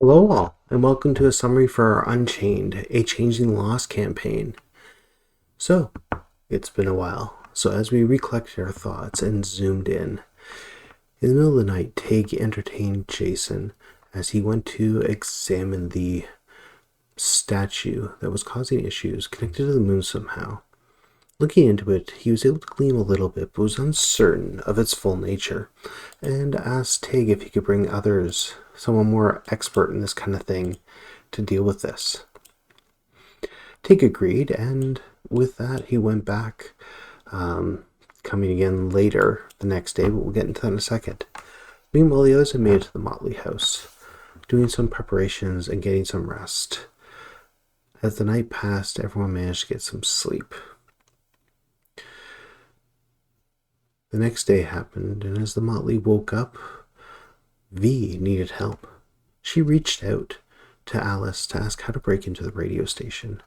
Hello all, and welcome to a summary for our Unchained, a Changing Lost campaign. So, it's been a while. So as we recollected our thoughts and zoomed in the middle of the night, Tig entertained Jason as he went to examine the statue that was causing issues connected to the moon somehow. Looking into it, he was able to glean a little bit, but was uncertain of its full nature, and asked Tig if he could bring others, someone more expert in this kind of thing, to deal with this. Tig agreed, and with that, he went back, coming again later the next day, but we'll get into that in a second. Meanwhile, the others had made it to the Motley house, doing some preparations and getting some rest. As the night passed, everyone managed to get some sleep. The next day happened, and as the Motley woke up, V needed help. She reached out to Alice to ask how to break into the radio station.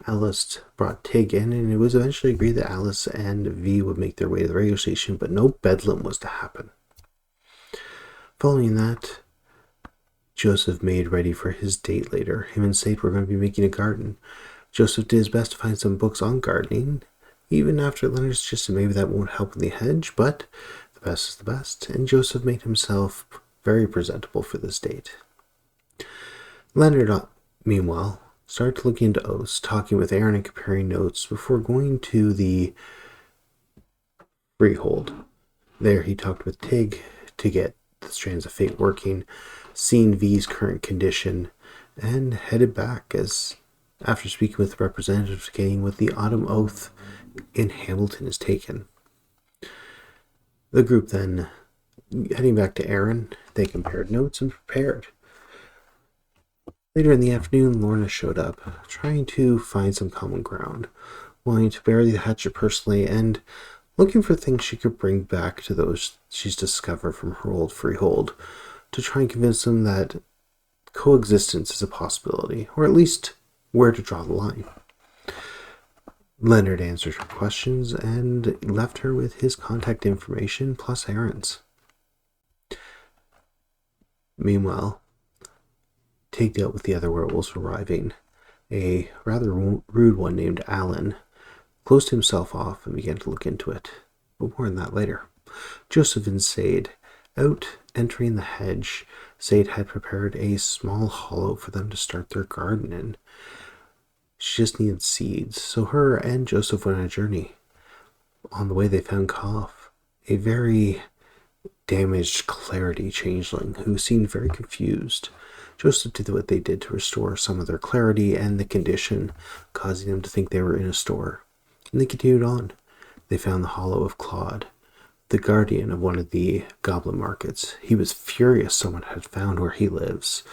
Alice brought Tig in, and it was eventually agreed that Alice and V would make their way to the radio station, but no bedlam was to happen. Following that, Joseph made ready for his date later. Him and Sade were going to be making a garden. Joseph did his best to find some books on gardening, even after Leonard suggested maybe that won't help in the hedge, but the best is the best, and Joseph made himself very presentable for this date. Leonard, meanwhile, started to look into oaths, talking with Aaron and comparing notes before going to the freehold. There he talked with Tig to get the strands of fate working, seeing V's current condition, and headed back as, after speaking with the representatives, getting what the autumn oath in Hamilton is taken. The group then, heading back to Aaron, they compared notes and prepared. Later in the afternoon, Lorna showed up, trying to find some common ground, wanting to bury the hatchet personally, and looking for things she could bring back to those she's discovered from her old freehold, to try and convince them that coexistence is a possibility, or at least where to draw the line. Leonard answered her questions and left her with his contact information plus Aaron's. Meanwhile, Tig dealt with the other werewolves arriving. A rather rude one named Alan closed himself off and began to look into it, but more on that later. Joseph and Sade, out entering the hedge, Sade had prepared a small hollow for them to start their garden in. She just needed seeds, so her and Joseph went on a journey. On the way they found Koff, a very damaged clarity changeling who seemed very confused. Joseph did what they did to restore some of their clarity and the condition, causing them to think they were in a store. And they continued on. They found the hollow of Claude, the guardian of one of the goblin markets. He was furious someone had found where he lives,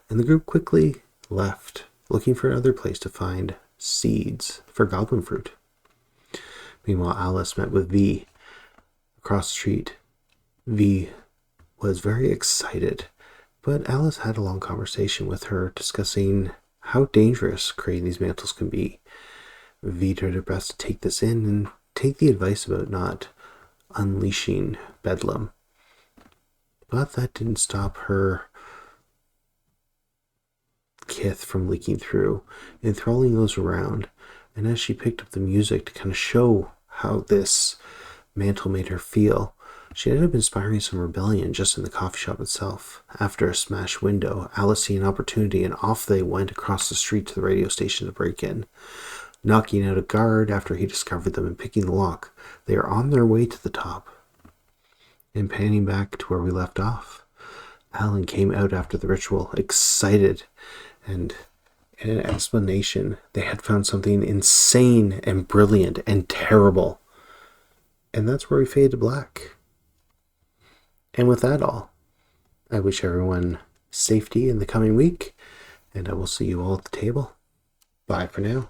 and the group quickly left, looking for another place to find seeds for goblin fruit. Meanwhile, Alice met with V across the street. V was very excited, but Alice had a long conversation with her discussing how dangerous creating these mantles can be. V did her best to take this in and take the advice about not unleashing bedlam. But that didn't stop her kith from leaking through, enthralling those around, and as she picked up the music to kind of show how this mantle made her feel, she ended up inspiring some rebellion just in the coffee shop itself. After a smashed window, Alice seen an opportunity, and off they went across the street to the radio station to break in. Knocking out a guard after he discovered them and picking the lock, they are on their way to the top. And panning back to where we left off, Alan came out after the ritual, excited, and in an explanation, they had found something insane and brilliant and terrible. And that's where we fade to black. And with that all, I wish everyone safety in the coming week, and I will see you all at the table. Bye for now.